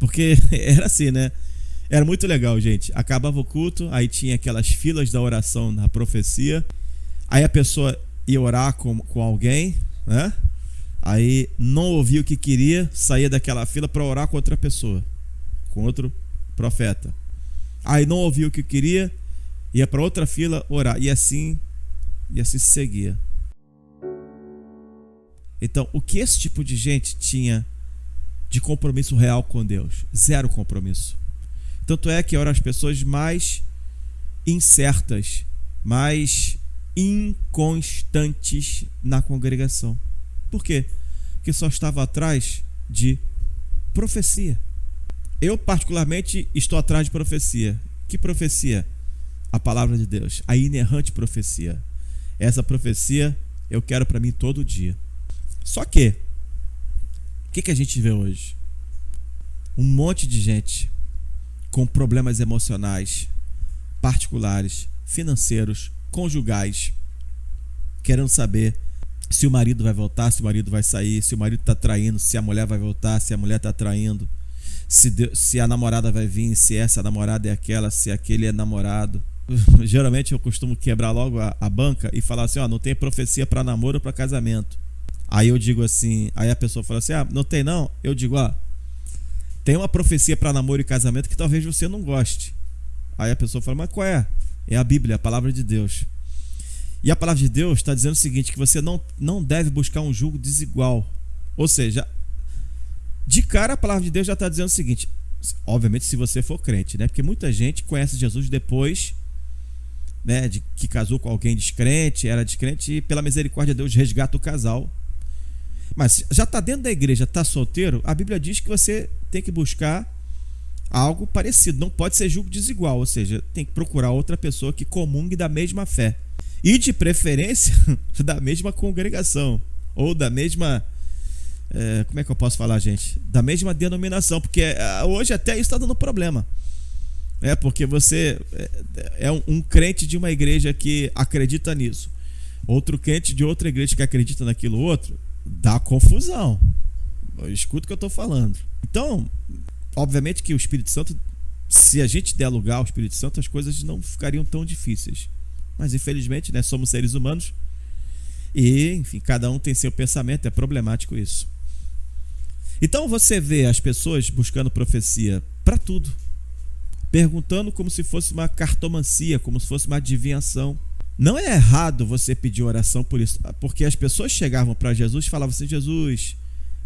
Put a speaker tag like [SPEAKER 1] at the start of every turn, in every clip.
[SPEAKER 1] Porque era assim, né? Era muito legal, gente. Acabava o culto, aí tinha aquelas filas da oração na profecia. Aí a pessoa ia orar com alguém, né? Aí não ouvia o que queria, saía daquela fila para orar com outra pessoa, com outro profeta. Aí não ouvia o que queria, ia para outra fila orar. E assim se seguia. Então, o que esse tipo de gente tinha de compromisso real com Deus? Zero compromisso. Tanto é que eram as pessoas mais incertas, mais inconstantes na congregação. Por quê? Porque só estava atrás de profecia. Eu, particularmente, estou atrás de profecia. Que profecia? A palavra de Deus, a inerrante profecia. Essa profecia eu quero para mim todo dia. Só que, o que a gente vê hoje? Um monte de gente com problemas emocionais, particulares, financeiros, conjugais, querendo saber se o marido vai voltar, se o marido vai sair, se o marido está traindo, se a mulher vai voltar, se a mulher está traindo, se a namorada vai vir, se essa namorada é aquela, se aquele é namorado. Geralmente eu costumo quebrar logo a banca e falar assim, ó, não tem profecia para namoro ou para casamento. Aí eu digo assim, aí a pessoa fala assim, não tem não? Eu digo, tem uma profecia para namoro e casamento que talvez você não goste. Aí a pessoa fala, mas qual é? É a Bíblia, a palavra de Deus. E a palavra de Deus está dizendo o seguinte, que você não deve buscar um julgo desigual. Ou seja, de cara a palavra de Deus já está dizendo o seguinte, obviamente se você for crente, né? Porque muita gente conhece Jesus depois, né, de que casou com alguém descrente, era descrente e pela misericórdia de Deus resgata o casal. Mas já está dentro da igreja, está solteiro, a Bíblia diz que você tem que buscar algo parecido, não pode ser julgo desigual, ou seja, tem que procurar outra pessoa que comungue da mesma fé e de preferência da mesma congregação ou da mesma, como é que eu posso falar, gente? Da mesma denominação, porque hoje até isso está dando problema, porque você é um crente de uma igreja que acredita nisso, outro crente de outra igreja que acredita naquilo outro, dá confusão. Escuta o que eu estou falando. Então, obviamente que o Espírito Santo, se a gente der lugar ao Espírito Santo, as coisas não ficariam tão difíceis. Mas infelizmente, né, somos seres humanos e, enfim, cada um tem seu pensamento, é problemático isso. Então você vê as pessoas buscando profecia para tudo, perguntando como se fosse uma cartomancia, como se fosse uma adivinhação. Não é errado você pedir oração por isso, porque as pessoas chegavam para Jesus e falavam assim, Jesus,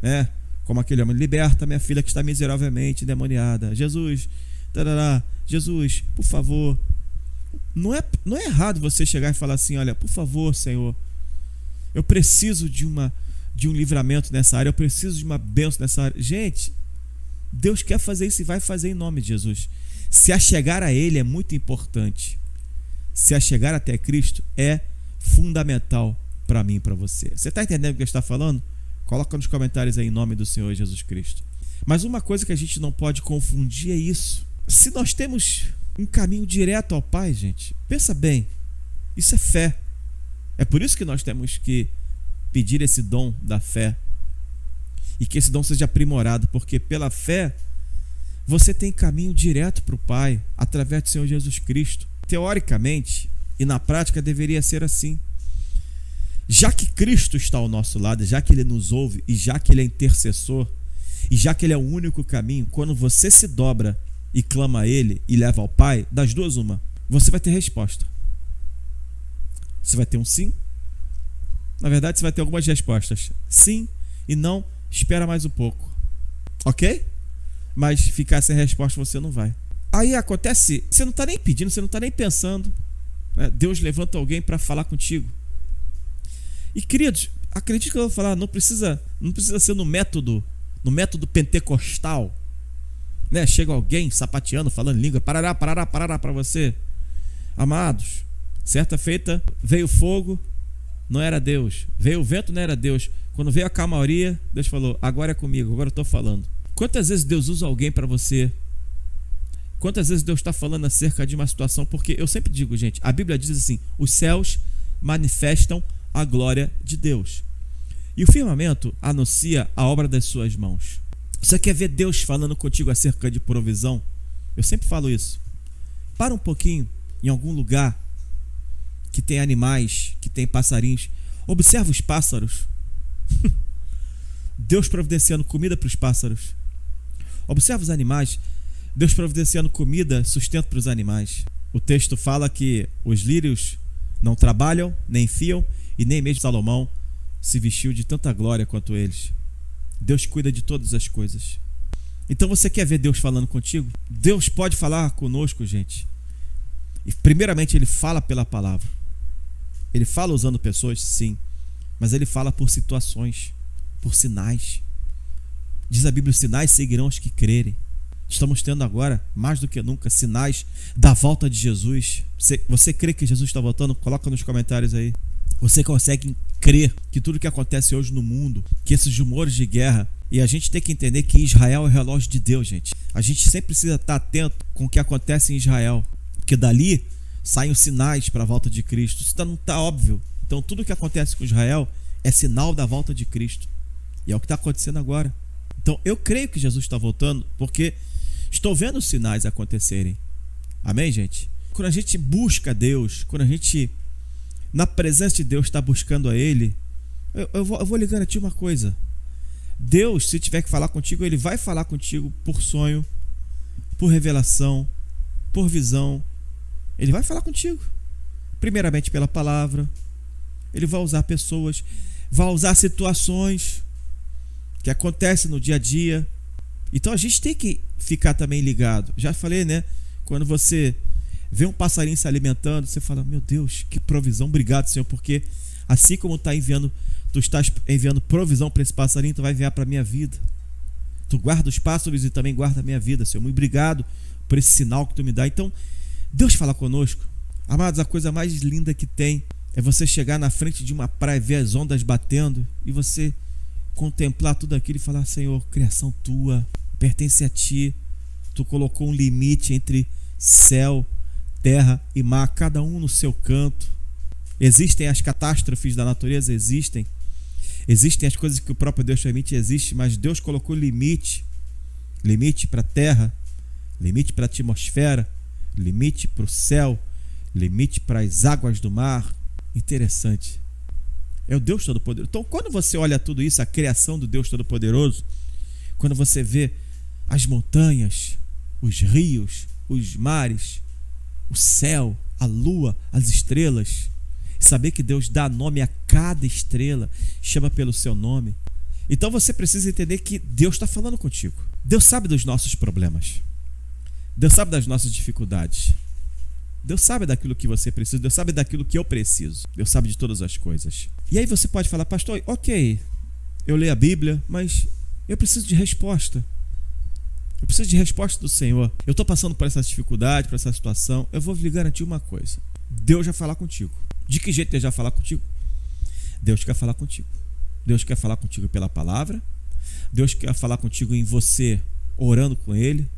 [SPEAKER 1] né, como aquele homem, liberta minha filha que está miseravelmente endemoniada. Jesus, tarará, Jesus, por favor. Não é errado você chegar e falar assim, olha, por favor, Senhor, eu preciso de um livramento nessa área, eu preciso de uma bênção nessa área. Gente, Deus quer fazer isso e vai fazer em nome de Jesus. Se achegar a Ele é muito importante. Se achegar até Cristo é fundamental para mim e para você. Você está entendendo o que eu estou falando? Coloca nos comentários aí em nome do Senhor Jesus Cristo. Mas uma coisa que a gente não pode confundir é isso. Se nós temos um caminho direto ao Pai, gente, pensa bem, isso é fé. É por isso que nós temos que pedir esse dom da fé e que esse dom seja aprimorado, porque pela fé você tem caminho direto para o Pai através do Senhor Jesus Cristo. Teoricamente e na prática deveria ser assim. Já que Cristo está ao nosso lado, já que Ele nos ouve e já que Ele é intercessor e já que Ele é o único caminho, quando você se dobra e clama a Ele e leva ao Pai, das duas uma, você vai ter resposta. Você vai ter um sim. Na verdade, você vai ter algumas respostas. Sim e não, espera mais um pouco. Ok? Mas ficar sem resposta você não vai. Aí acontece, você não está nem pedindo, você não está nem pensando, né? Deus levanta alguém para falar contigo. E queridos, acredite que eu vou falar, não precisa ser no método pentecostal, né? Chega alguém sapateando, falando língua, parará para você. Amados, certa feita veio fogo, não era Deus. Veio o vento, não era Deus. Quando veio a calmaria, Deus falou, agora é comigo, agora eu estou falando. Quantas vezes Deus usa alguém para você? Quantas vezes Deus está falando acerca de uma situação? Porque eu sempre digo, gente, a Bíblia diz assim, os céus manifestam a glória de Deus e o firmamento anuncia a obra das suas mãos. Você quer ver Deus falando contigo acerca de provisão? Eu sempre falo isso. Para um pouquinho em algum lugar que tem animais, que tem passarinhos. Observa os pássaros. Deus providenciando comida para os pássaros. Observa os animais. Deus providenciando comida, sustento para os animais. O texto fala que os lírios não trabalham, nem fiam, e nem mesmo Salomão se vestiu de tanta glória quanto eles. Deus cuida de todas as coisas. Então você quer ver Deus falando contigo? Deus pode falar conosco, gente. E primeiramente Ele fala pela palavra. Ele fala usando pessoas, sim. Mas Ele fala por situações, por sinais. Diz a Bíblia, os sinais seguirão os que crerem. Estamos tendo agora, mais do que nunca, sinais da volta de Jesus. Você crê que Jesus está voltando? Coloca nos comentários aí. Você consegue crer que tudo que acontece hoje no mundo, que esses rumores de guerra, e a gente tem que entender que Israel é o relógio de Deus, gente. A gente sempre precisa estar atento com o que acontece em Israel, porque dali saem os sinais para a volta de Cristo. Isso não está óbvio. Então tudo que acontece com Israel é sinal da volta de Cristo. E é o que está acontecendo agora. Então eu creio que Jesus está voltando, porque estou vendo os sinais acontecerem. Amém, gente? Quando a gente busca Deus, quando a gente, na presença de Deus, está buscando a Ele, eu vou lhe garantir uma coisa. Deus, se tiver que falar contigo, Ele vai falar contigo por sonho, por revelação, por visão. Ele vai falar contigo. Primeiramente pela palavra. Ele vai usar pessoas, vai usar situações que acontecem no dia a dia. Então a gente tem que ficar também ligado. Já falei, né? Quando você vê um passarinho se alimentando, você fala, meu Deus, que provisão, obrigado, Senhor, porque assim como tu estás enviando provisão para esse passarinho, tu vai enviar para a minha vida. Tu guarda os pássaros e também guarda a minha vida, Senhor. Muito obrigado por esse sinal que tu me dá. Então, Deus fala conosco. Amados, a coisa mais linda que tem é você chegar na frente de uma praia, ver as ondas batendo e você contemplar tudo aquilo e falar, Senhor, criação tua, pertence a ti. Tu colocou um limite entre céu, terra e mar, cada um no seu canto. Existem as catástrofes da natureza, existem as coisas que o próprio Deus permite, existe, mas Deus colocou limite para a terra, limite para a atmosfera, limite para o céu, limite para as águas do mar. Interessante. É o Deus Todo-Poderoso. Então, quando você olha tudo isso, a criação do Deus Todo-Poderoso, quando você vê as montanhas, os rios, os mares, o céu, a lua, as estrelas, saber que Deus dá nome a cada estrela, chama pelo seu nome. Então você precisa entender que Deus está falando contigo. Deus sabe dos nossos problemas. Deus sabe das nossas dificuldades. Deus sabe daquilo que você precisa. Deus sabe daquilo que eu preciso. Deus sabe de todas as coisas. E aí você pode falar, pastor, ok, eu leio a Bíblia, mas eu preciso de resposta. Eu preciso de resposta do Senhor. Eu estou passando por essa dificuldade, por essa situação. Eu vou lhe garantir uma coisa. Deus vai falar contigo. De que jeito Deus vai falar contigo? Deus quer falar contigo. Deus quer falar contigo pela palavra. Deus quer falar contigo em você orando com Ele.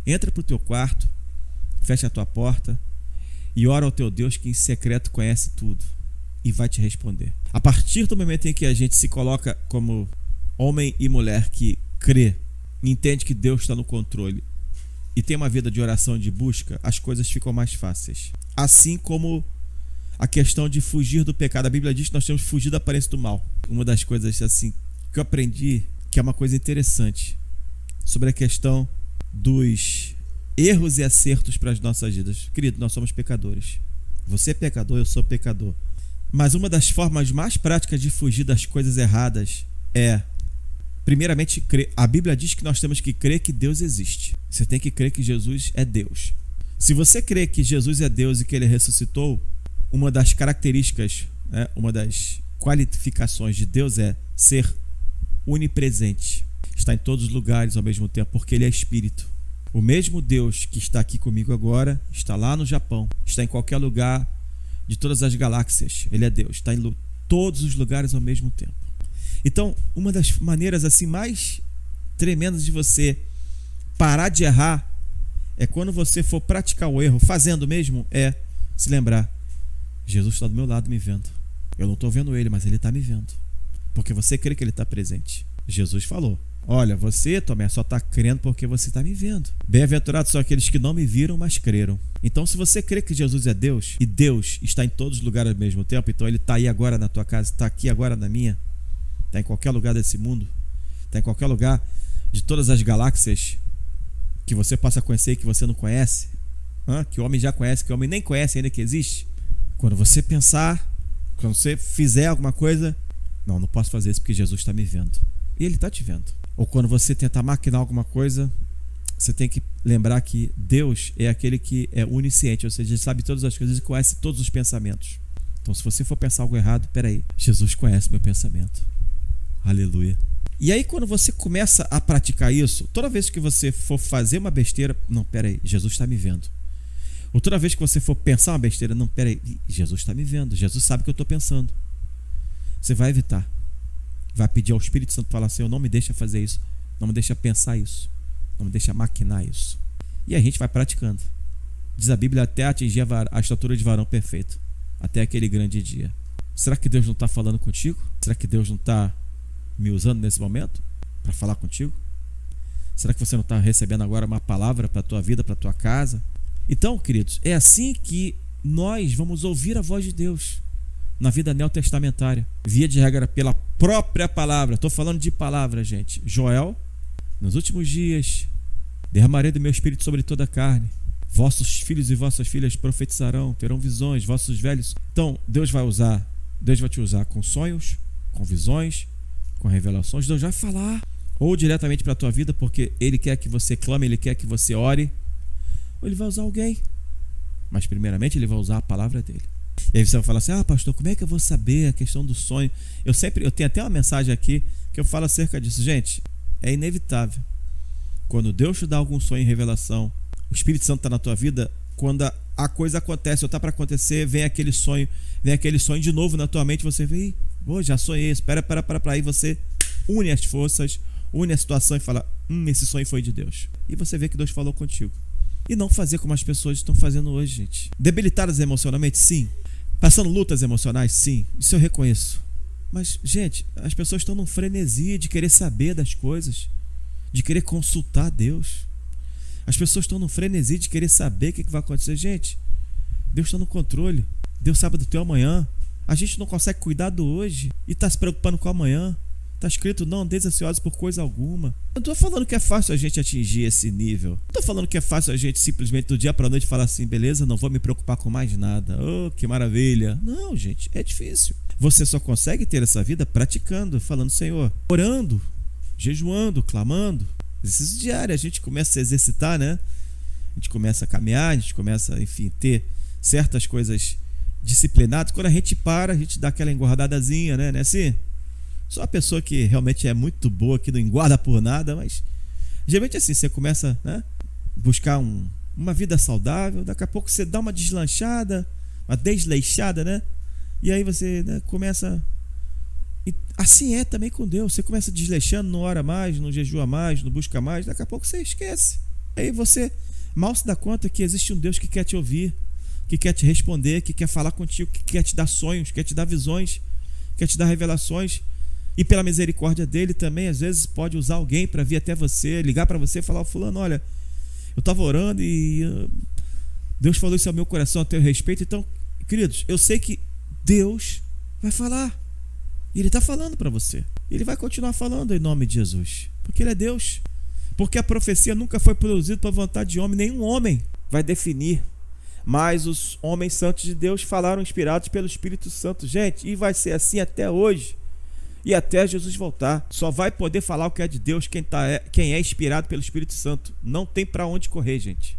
[SPEAKER 1] Entra para o teu quarto, fecha a tua porta e ora ao teu Deus que em secreto conhece tudo e vai te responder. A partir do momento em que a gente se coloca como homem e mulher que crê, entende que Deus está no controle e tem uma vida de oração, de busca, as coisas ficam mais fáceis. Assim como a questão de fugir do pecado. A Bíblia diz que nós temos que fugir da aparência do mal. Uma das coisas assim que eu aprendi, que é uma coisa interessante, sobre a questão dos erros e acertos para as nossas vidas. Querido, nós somos pecadores. Você é pecador, eu sou pecador. Mas uma das formas mais práticas de fugir das coisas erradas é, primeiramente, crer. A Bíblia diz que nós temos que crer que Deus existe. Você tem que crer que Jesus é Deus. Se você crê que Jesus é Deus e que Ele ressuscitou, uma das características, né, uma das qualificações de Deus é ser onipresente. Está em todos os lugares ao mesmo tempo, porque Ele é Espírito. O mesmo Deus que está aqui comigo agora, está lá no Japão, está em qualquer lugar de todas as galáxias. Ele é Deus, está em todos os lugares ao mesmo tempo. Então, uma das maneiras assim mais tremendas de você parar de errar é quando você for praticar o erro, fazendo mesmo, é se lembrar, Jesus está do meu lado me vendo. Eu não estou vendo Ele, mas Ele está me vendo. Porque você crê que Ele está presente. Jesus falou, Olha, você, Tomé, só está crendo porque você está me vendo. Bem-aventurados são aqueles que não me viram, mas creram. Então, se você crê que Jesus é Deus, e Deus está em todos os lugares ao mesmo tempo, então Ele está aí agora na tua casa, está aqui agora na minha, está em qualquer lugar desse mundo, está em qualquer lugar de todas as galáxias que você possa conhecer e que você não conhece, que o homem já conhece, que o homem nem conhece ainda que existe. Quando você pensar, quando você fizer alguma coisa, não posso fazer isso porque Jesus está me vendo. E Ele está te vendo. Ou quando você tentar maquinar alguma coisa, você tem que lembrar que Deus é aquele que é onisciente, ou seja, Ele sabe todas as coisas e conhece todos os pensamentos. Então, se você for pensar algo errado, peraí, Jesus conhece meu pensamento. Aleluia. E aí, quando você começa a praticar isso, toda vez que você for fazer uma besteira, não, peraí, Jesus está me vendo. Ou toda vez que você for pensar uma besteira, não, peraí, Jesus está me vendo, Jesus sabe o que eu estou pensando. Você vai evitar. Vai pedir ao Espírito Santo falar assim, não me deixa fazer isso, não me deixa pensar isso, não me deixa maquinar isso. E a gente vai praticando. Diz a Bíblia, até atingir a estatura de varão perfeito, até aquele grande dia. Será que Deus não está falando contigo? Será que Deus não está me usando nesse momento para falar contigo? Será que você não está recebendo agora uma palavra para a tua vida, para a tua casa? Então, queridos, é assim que nós vamos ouvir a voz de Deus na vida neotestamentária, via de regra pela própria palavra. Estou falando de palavra, gente. Joel, nos últimos dias derramarei do meu espírito sobre toda a carne, vossos filhos e vossas filhas profetizarão, terão visões, vossos velhos. Então Deus vai te usar com sonhos, com visões, com revelações. Deus vai falar ou diretamente para a tua vida, porque Ele quer que você clame, Ele quer que você ore, ou Ele vai usar alguém, mas primeiramente Ele vai usar a palavra dele. E aí você vai falar assim, pastor, como é que eu vou saber a questão do sonho? Eu tenho até uma mensagem aqui que eu falo acerca disso. Gente, é inevitável. Quando Deus te dá algum sonho em revelação, o Espírito Santo está na tua vida, quando a coisa acontece ou está para acontecer, vem aquele sonho de novo na tua mente, você vê, já sonhei, espera, aí você une as forças, une a situação e fala, esse sonho foi de Deus. E você vê que Deus falou contigo. E não fazer como as pessoas estão fazendo hoje, gente. Debilitadas emocionalmente, sim. Passando lutas emocionais, sim. Isso eu reconheço. Mas, gente, as pessoas estão num frenesi de querer saber das coisas, de querer consultar Deus. As pessoas estão num frenesi de querer saber o que vai acontecer. Gente, Deus está no controle. Deus sabe do teu amanhã. A gente não consegue cuidar do hoje e está se preocupando com o amanhã. Está escrito, não andeis ansiosos por coisa alguma. Eu não estou falando que é fácil a gente atingir esse nível. Não estou falando que é fácil a gente simplesmente do dia para a noite falar assim, beleza, não vou me preocupar com mais nada. Oh, que maravilha. Não, gente, é difícil. Você só consegue ter essa vida praticando, falando, Senhor, orando, jejuando, clamando. Exercício diário, a gente começa a se exercitar, né? A gente começa a caminhar, a gente começa, enfim, ter certas coisas disciplinadas. Quando a gente para, a gente dá aquela engordadazinha, né? Não é assim? Só a pessoa que realmente é muito boa, que não engorda por nada, mas geralmente assim, você começa, né, buscar uma vida saudável, daqui a pouco você dá uma deslanchada, uma desleixada, né? E aí você, né, começa... E assim é também com Deus, você começa desleixando, não ora mais, não jejua mais, não busca mais, daqui a pouco você esquece. Aí você mal se dá conta que existe um Deus que quer te ouvir, que quer te responder, que quer falar contigo, que quer te dar sonhos, quer te dar visões, quer te dar revelações. E pela misericórdia dele também, às vezes pode usar alguém para vir até você, ligar para você e falar, fulano, olha, eu estava orando e Deus falou isso ao meu coração a teu respeito. Então, queridos, eu sei que Deus vai falar. E Ele está falando para você. Ele vai continuar falando em nome de Jesus. Porque Ele é Deus. Porque a profecia nunca foi produzida por vontade de homem. Nenhum homem vai definir. Mas os homens santos de Deus falaram inspirados pelo Espírito Santo. Gente, e vai ser assim até hoje. E até Jesus voltar. Só vai poder falar o que é de Deus quem é inspirado pelo Espírito Santo. Não tem para onde correr, gente.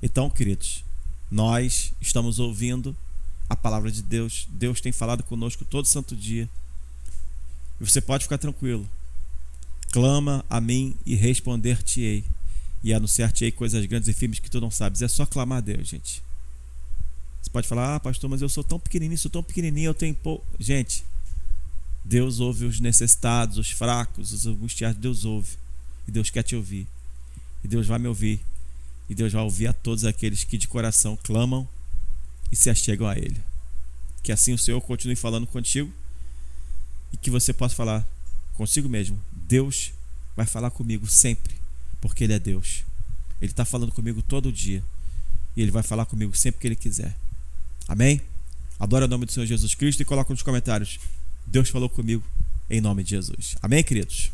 [SPEAKER 1] Então, queridos, nós estamos ouvindo a palavra de Deus. Deus tem falado conosco todo santo dia. E você pode ficar tranquilo. Clama a mim e responder-te-ei. E anunciar-te-ei coisas grandes e firmes que tu não sabes. É só clamar a Deus, gente. Você pode falar, pastor, mas eu sou tão pequenininho, eu tenho pouco. Gente, Deus ouve os necessitados, os fracos, os angustiados. Deus ouve. E Deus quer te ouvir. E Deus vai me ouvir. E Deus vai ouvir a todos aqueles que de coração clamam e se achegam a Ele. Que assim o Senhor continue falando contigo e que você possa falar consigo mesmo. Deus vai falar comigo sempre, porque Ele é Deus. Ele está falando comigo todo dia e Ele vai falar comigo sempre que Ele quiser. Amém? Adora o nome do Senhor Jesus Cristo e coloca nos comentários: Deus falou comigo em nome de Jesus. Amém, queridos?